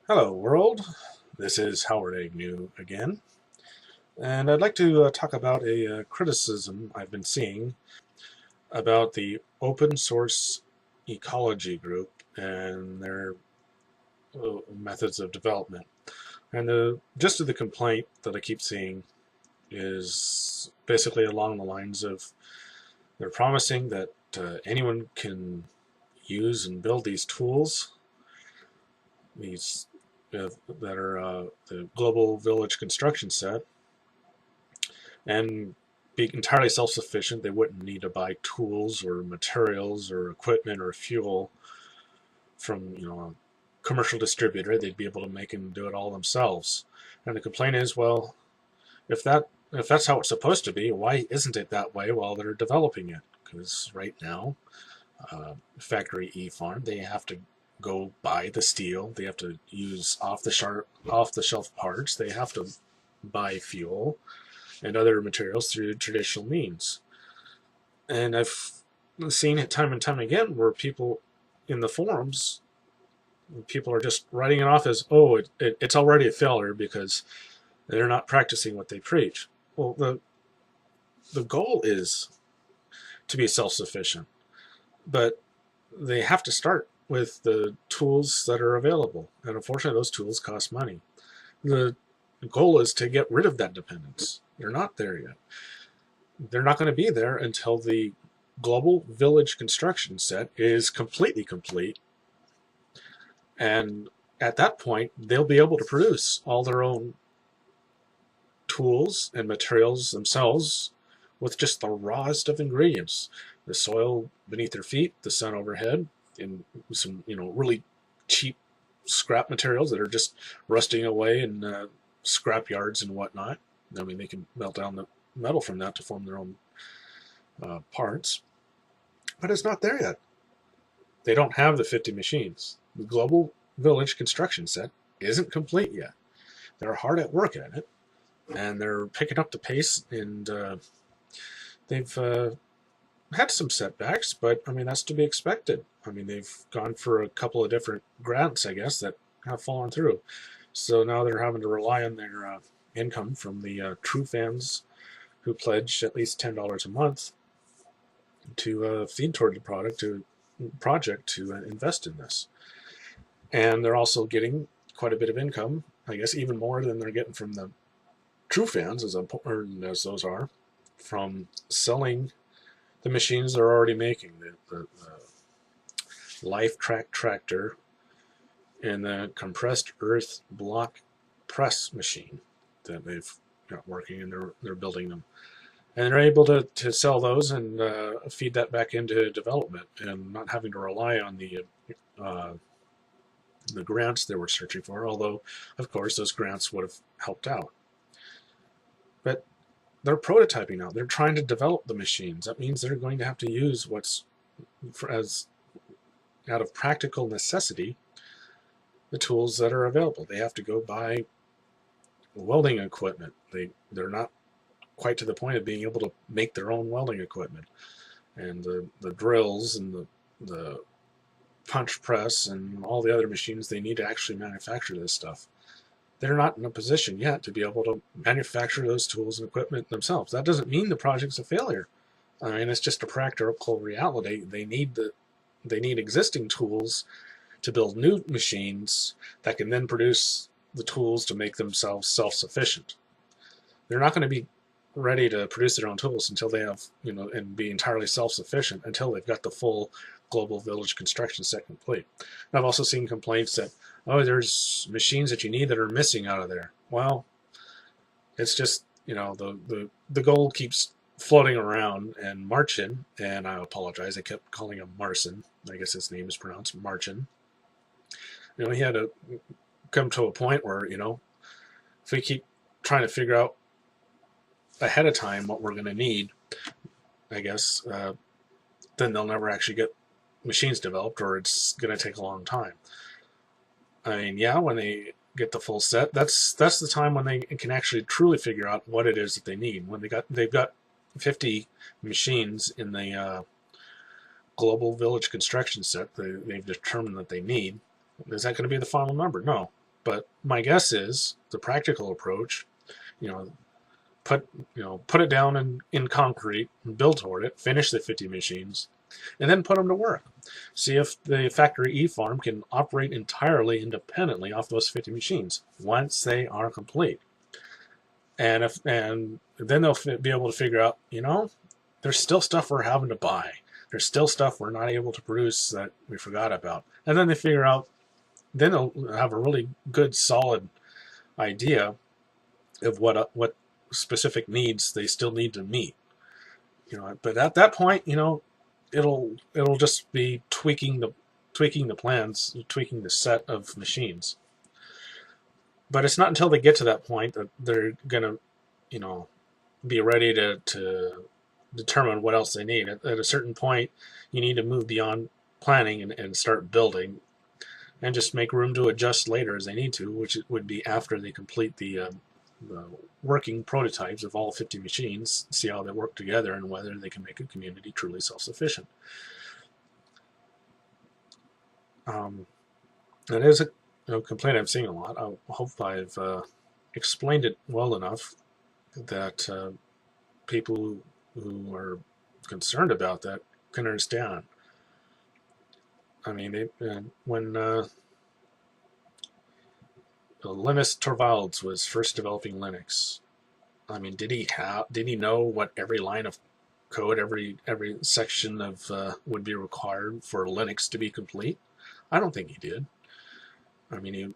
Hello world, this is Howard Agnew again, and I'd like to talk about a criticism I've been seeing about the open source ecology group and their methods of development. And the gist of the complaint that I keep seeing is basically along the lines of they're promising that anyone can use and build these tools, these that are the Global Village Construction Set, and be entirely self-sufficient. They wouldn't need to buy tools or materials or equipment or fuel from a commercial distributor. They'd be able to make and do it all themselves. And the complaint is, well, if that's how it's supposed to be, why isn't it that way while they're developing it? Because right now, Factory E Farm, they have to go buy the steel. They have to use off-the-shelf parts. They have to buy fuel and other materials through traditional means. And I've seen it time and time again where people in the forums, people are just writing it off as, oh, it's already a failure because they're not practicing what they preach. Well, the goal is to be self-sufficient, but they have to start with the tools that are available. And unfortunately, those tools cost money. The goal is to get rid of that dependence. They're not there yet. They're not going to be there until the Global Village Construction Set is completely complete. And at that point, they'll be able to produce all their own tools and materials themselves with just the rawest of ingredients. The soil beneath their feet, the sun overhead, and some really cheap scrap materials that are just rusting away in scrap yards and whatnot. I mean, they can melt down the metal from that to form their own parts. But it's not there yet. They don't have the 50 machines. The Global Village Construction Set isn't complete yet. They're hard at work at it, and they're picking up the pace, and they've had some setbacks, but I mean, that's to be expected. I mean, they've gone for a couple of different grants, I guess, that have fallen through. So now they're having to rely on their income from the true fans who pledge at least $10 a month to feed toward the project to invest in this. And they're also getting quite a bit of income, I guess even more than they're getting from the true fans, as important as those are, from selling the machines they're already making, the Life Track tractor and the compressed earth block press machine that they've got working, and they're building them. And they're able to sell those and feed that back into development and not having to rely on the grants they were searching for, although, of course, those grants would have helped out. But they're prototyping now. They're trying to develop the machines. That means they're going to have to use what's, as out of practical necessity, the tools that are available. They have to go buy welding equipment. They're not quite to the point of being able to make their own welding equipment. And the drills and the punch press and all the other machines they need to actually manufacture this stuff. They're not in a position yet to be able to manufacture those tools and equipment themselves. That doesn't mean the project's a failure. I mean, it's just a practical reality. They need existing tools to build new machines that can then produce the tools to make themselves self-sufficient. They're not going to be ready to produce their own tools until they have, and be entirely self-sufficient until they've got the full Global Village Construction Set complete. And I've also seen complaints that, oh, there's machines that you need that are missing out of there. Well, it's just, the goal keeps floating around, and Marchin, and I apologize, I kept calling him Marcin. I guess his name is pronounced Marchin. He had to come to a point where, if we keep trying to figure out ahead of time what we're going to need, I guess, then they'll never actually get machines developed, or it's going to take a long time. I mean, yeah, when they get the full set, that's the time when they can actually truly figure out what it is that they need. When they've got 50 machines in the Global Village Construction Set they've determined that they need. Is that going to be the final number? No, But my guess is the practical approach, you know, put it down in concrete and build toward it, finish the 50 machines, and then put them to work. See if the factory e-farm can operate entirely independently off those 50 machines once they are complete. And then they'll be able to figure out, there's still stuff we're having to buy. There's still stuff we're not able to produce that we forgot about. And then they figure out, then they'll have a really good, solid idea of what specific needs they still need to meet. But at that point, it'll just be tweaking the plans, tweaking the set of machines. But it's not until they get to that point that they're gonna, be ready to determine what else they need. At a certain point, you need to move beyond planning and start building, and just make room to adjust later as they need to, which would be after they complete the working prototypes of all 50 machines, see how they work together and whether they can make a community truly self-sufficient. That is a complaint I'm seeing a lot. I hope I've explained it well enough that people who are concerned about that can understand. I mean, when Linus Torvalds was first developing Linux, I mean, did he know what every line of code, every section of would be required for Linux to be complete? I don't think he did. I mean,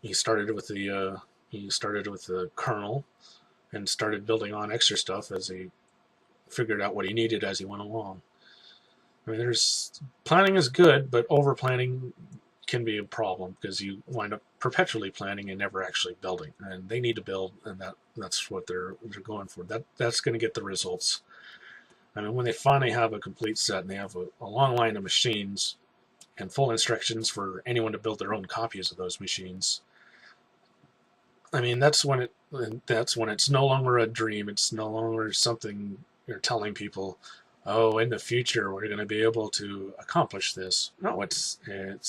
he started with the kernel and started building on extra stuff as he figured out what he needed as he went along. I mean, planning is good, but over planning can be a problem because you wind up perpetually planning and never actually building. And they need to build, and that's what they're going for. That's going to get the results. I mean, when they finally have a complete set and they have a long line of machines and full instructions for anyone to build their own copies of those machines, I mean, that's when it's no longer a dream. It's no longer something you're telling people, oh, in the future we're going to be able to accomplish this. No, it's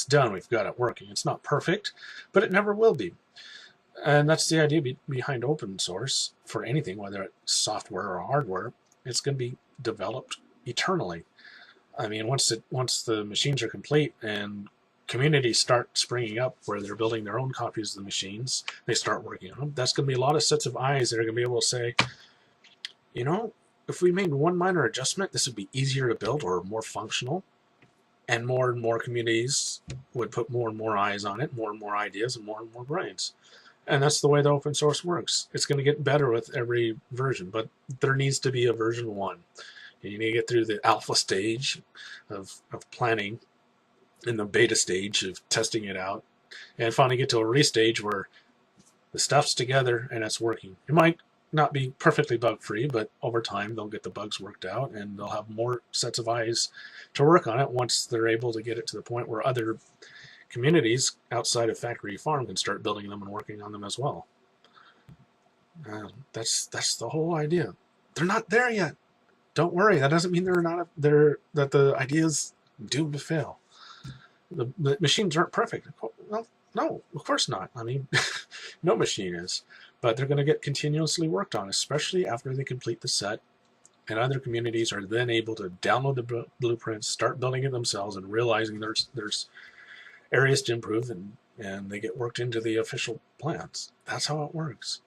done. We've got it working. It's not perfect, but it never will be. And that's the idea behind open source for anything, whether it's software or hardware. It's going to be developed eternally. I mean, once the machines are complete and communities start springing up where they're building their own copies of the machines, they start working on them. That's going to be a lot of sets of eyes that are going to be able to say, if we made one minor adjustment, this would be easier to build or more functional, and more communities would put more and more eyes on it, more and more ideas, and more brains. And that's the way the open source works. It's going to get better with every version, but there needs to be a version 1. You need to get through the alpha stage of planning and the beta stage of testing it out, and finally get to a restage where the stuff's together and it's working. It might not be perfectly bug-free, but over time they'll get the bugs worked out and they'll have more sets of eyes to work on it once they're able to get it to the point where other communities outside of Factory Farm can start building them and working on them as well. That's the whole idea. They're not there yet. Don't worry. That doesn't mean that the idea is doomed to fail. The machines aren't perfect. Well, no, of course not. I mean, no machine is. But they're going to get continuously worked on, especially after they complete the set, and other communities are then able to download the blueprints, start building it themselves, and realizing there's areas to improve, and they get worked into the official plans. That's how it works.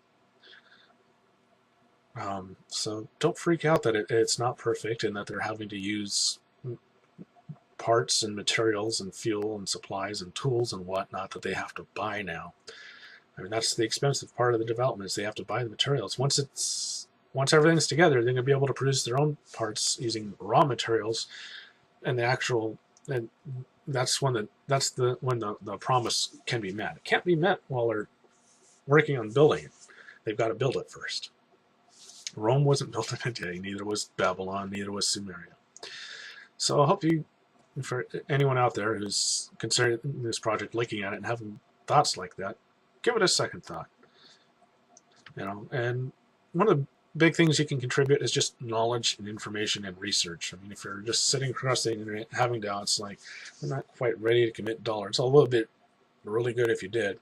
So don't freak out that it's not perfect and that they're having to use parts and materials and fuel and supplies and tools and whatnot that they have to buy now. I mean, that's the expensive part of the development, is they have to buy the materials. Once everything's together, they're going to be able to produce their own parts using raw materials, and that's when the promise can be met. It can't be met while they're working on building it. They've got to build it first. Rome wasn't built in a day, neither was Babylon, neither was Sumeria. So I hope for anyone out there who's considering this project, looking at it and having thoughts like that, give it a second thought. And one of the big things you can contribute is just knowledge and information and research. I mean, if you're just sitting across the internet having doubts, like, I'm not quite ready to commit dollars, although it'd be really good if you did.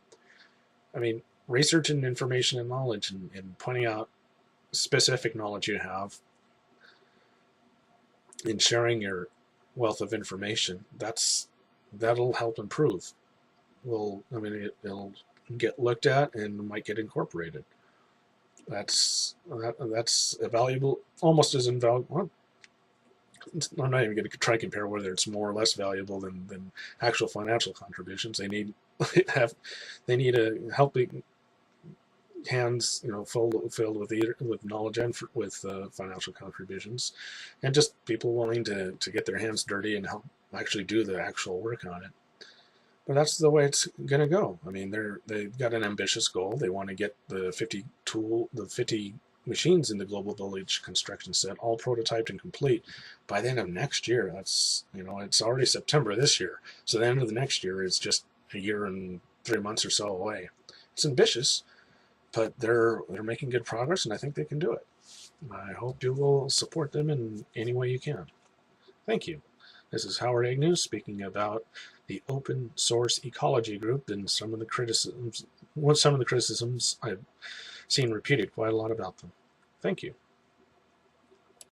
I mean, research and information and knowledge, and pointing out specific knowledge you have and sharing your wealth of information, that'll help improve. It'll get looked at and might get incorporated. That's a valuable, almost as invaluable. Well, I'm not even going to try to compare whether it's more or less valuable than actual financial contributions. They need they need a helping hands, filled with knowledge and with financial contributions, and just people willing to get their hands dirty and help actually do the actual work on it. But that's the way it's going to go. I mean, they've got an ambitious goal. They want to get the 50 machines in the Global Village construction set all prototyped and complete by the end of next year. That's, it's already September this year. So the end of the next year is just a year and 3 months or so away. It's ambitious, but they're making good progress, and I think they can do it. I hope you will support them in any way you can. Thank you. This is Howard Agnew speaking about the open source ecology group and some of the criticisms I've seen repeated quite a lot about them. Thank you.